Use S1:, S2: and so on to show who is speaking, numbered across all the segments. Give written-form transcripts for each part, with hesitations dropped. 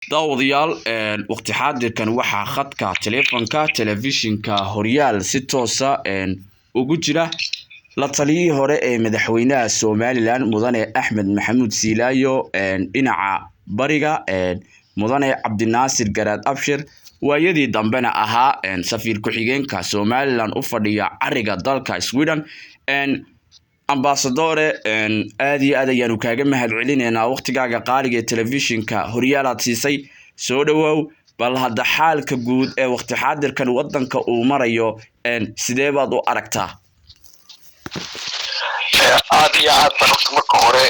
S1: daawadayaal waqti xaadirkan waxaa khadka teleefanka telefishinka horyaal si toosa ugu jira la taliyihii hore ee madaxweynaha Somaliland mudane Axmed Maxamuud Siilaayo dhinaca bariga mudane Cabdinaasir Garaad Abshir waayadii dambena ahaa safiir ku-xigeenka Somaliland u fadhiya cariga dalka Sweden ambassador aad iyo aad ayaanu kaaga mahadcelinaynaa waqtigaaga qaaliga ee telefishinka horyaalaad siisay soo dhawow bal hadda xaalka guud ee waqti xaadirkan wadanka uu marayo sidee baad u aragtaa
S2: aad iyo aad baan marka hore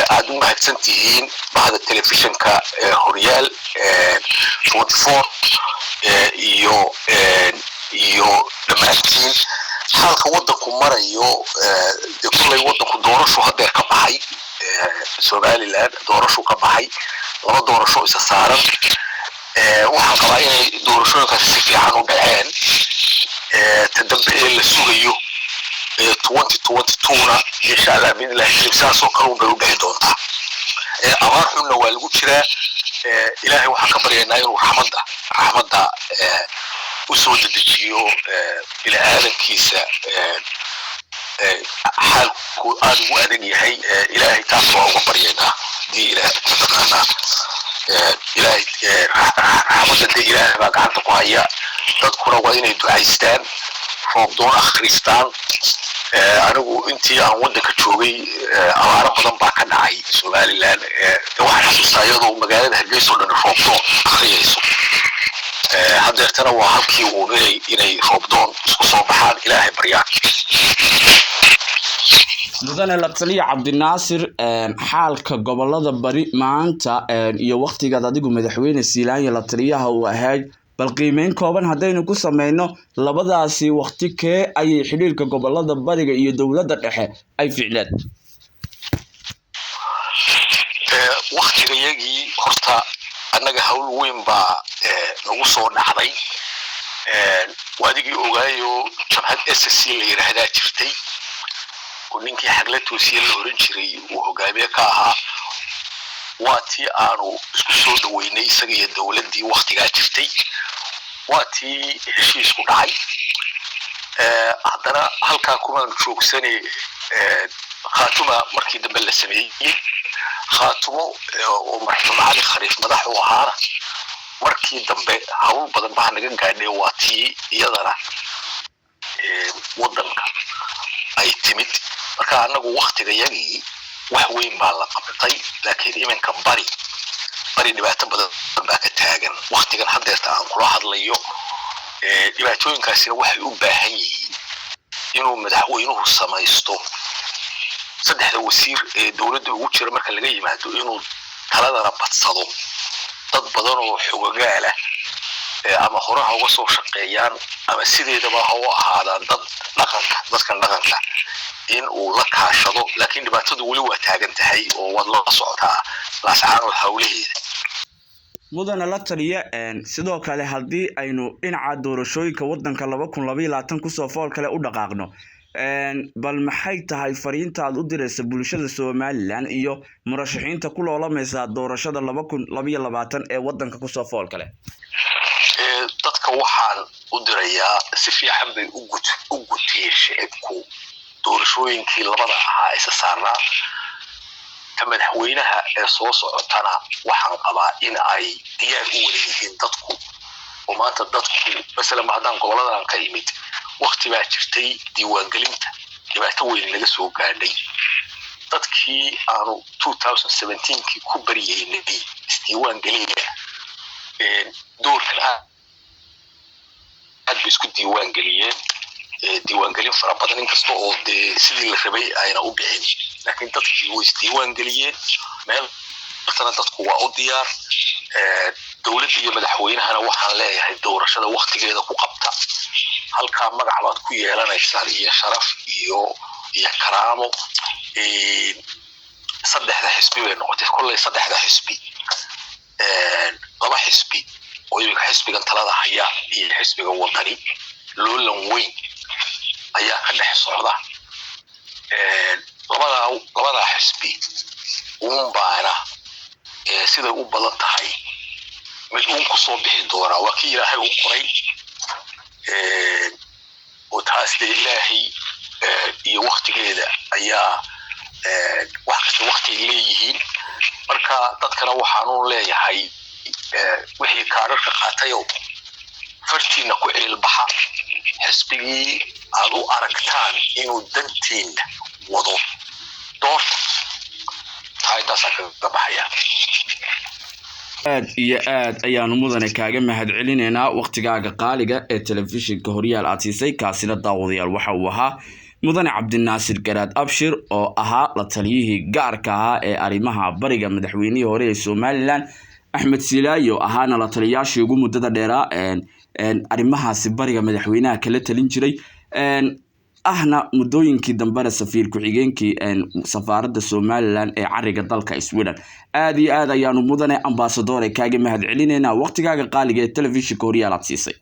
S2: aad u mahadsantihiin bahda telefishinka horyaal 24 iyo dhammaantiin halka wadanku marayo kulay wadanku doorasho hadeer ka baxay Somaliland doorasho ka baxay laba doorasho isa saaran waxaan qabaa inay doorashooyinkaas si fiican u dhaceen tadabbe la sugayo 2022 insha Allah billahi saasoo kale u bixi doonta abaar xunna waa lagu jiraa ilaahay waxaan ka baryaynaa inuu raxmadda usoo dedejiyo ila aadankiisa xaalku aad ugu adag yahay ilaahay taas waa uga baryaynaa dii ilaahay raxmadda ilaahay baa gacanta ku haya dadkuna waa inay ducaystaan roob doon akhristaan anigu intii aan wadanka joogay abaaro badan baa ka dhacay Somaliland waxaan xasuustaa iyadoo magaalada Hargeysa oo dhan roob doon akhriyayso hadeertana waa halkii uu inay roob doon isku soo baxaan ilaahay baryaan
S1: mudane la taliya Cabdinaasir xaalka gobolada bari maanta iyo waqtigaad adigu madaxweyne Siilaayo la taliyaha uu ahayd bal qiimeyn kooban hadaynu ku sameeyno labadaasi waqti kee ay xiriirka gobolada bariga iyo dawladda dhexe ay ficleen
S2: waqtigayagii horta annaga hawl weyn baa nagu soo dhacday waadigii ogaayo jabhad SSC la yiraahdaa jirtay oo ninkii xagla toosiye la oran jiray uu hogaamiye ka ahaa waa tii aanu isku soo dhaweynay isaga iyo dawladdii waqtigaa jirtay waa tii heshiisku dhacay haddana halkaa kumaan joogsanay khaatuma markii dambe la sameeyey khaatumo oo marxuum cali khariif madax u ahaana markii dambe hawl badan baa naga gaadhay waa tii iyadana wadanka ay timid marka anagu waqtigayagii wax weyn baa la qabtay laakiin iminka bari dhibaato badan baa ka taagan waqtigan hadeerta aan kula hadlayo dhibaatooyinkaasina waxay u baahan yihiin inuu madaxweynuhu samaysto saddexda wasiir ee dawladda ugu jira marka laga yimaado inuu taladana badsado dad badan oo xogagaala ama horaha uga soo shaqeeyaan ama sideedaba ha u ahaadaan dadkan dhaqanka in uu la kaashado laakiin dhibaatadu weli waa taagan tahay oo wad la socotaa laascaanood hawlaheeda
S1: mudane la taliya sidoo kale haddii aynu dhinaca doorashooyinka wadanka 2022 kusoo fool kale u dhaqaaqno bal maxay tahay fariinta aad u diraysa bulshada Somaliland iyo murashaxiinta ku loolamaysa doorashada 2022 ee wadanka kusoo fool kale
S2: dadka waxaan u dirayaa si fiican bay u gutiyeen shicibku doorashooyinkii labada ahaa isa saarnaa ka madaxweynaha ee soo socotana waxaan qabaa in ay diyaar u waleeyihiin dadku oo maanta dadku mesela haddaan goboladan ka imid waqti baa jirtay diiwaangelinta dhibaato weyn laga soo gaadhay dadkii aanu 2017kii ku bariyeynay isdiiwaangelinta doorkan aad bay isku diiwaangeliyeen diiwaangelin fara badan inkasta oo sidii la rabay ayna u bixin laakiin dadkii way isdiiwaangeliyeen meel tana dadku waa u diyaar dawladda iyo madaxweynahana waxaan leeyahay doorashada waqtigeeda ku qabta halka magac baad ku yeelanaysaan iyo sharaf iyo karaamo saddexda xisbi bay noqotay kullay saddexda xisbi laba xisbi oo iyaga xisbigan talada haya iyo xisbiga wadani loolan weyn ayaa ka dhex socda labada xisbi baana sida u badan tahay mid kusoo bixi doonaa waa kii ilaahay u qoray oo taas dee ilaahay iyo waqtigeeda ayaa wax kasta waqti leeyihiin marka dadkana waxaanu leeyahay wixii kaararka qaatayo fartiina ku cilbaxa xisbigii aad u aragtaan inuu dantiina wado doorta taaydaasa ka baxaya
S1: aad iyo aad ayaanu mudane kaaga mahadcelinaynaa waqtigaaga qaaliga ee telefishinka horyaal aad siisay kaasina daawadayaal waxa uu ahaa mudane cabdinaasir garaad abshir oo ahaa la taliyihii gaarka ahaa ee arrimaha bariga madaxweynihii hore ee Somaliland Axmed Silaayo ahaana la taliyaashii ugu muddada dheeraa arrimahaasi bariga madaxweynaha kala talin jiray ahna muddooyinkii dambena safiir ku-xigeenkii safaaradda Somaliland ee cariga dalka Sweden aad iyo aad ayaanu mudane ambassador kaaga mahadcelinaynaa waqtigaaga qaaliga ee telefishinka horyaal aad siisay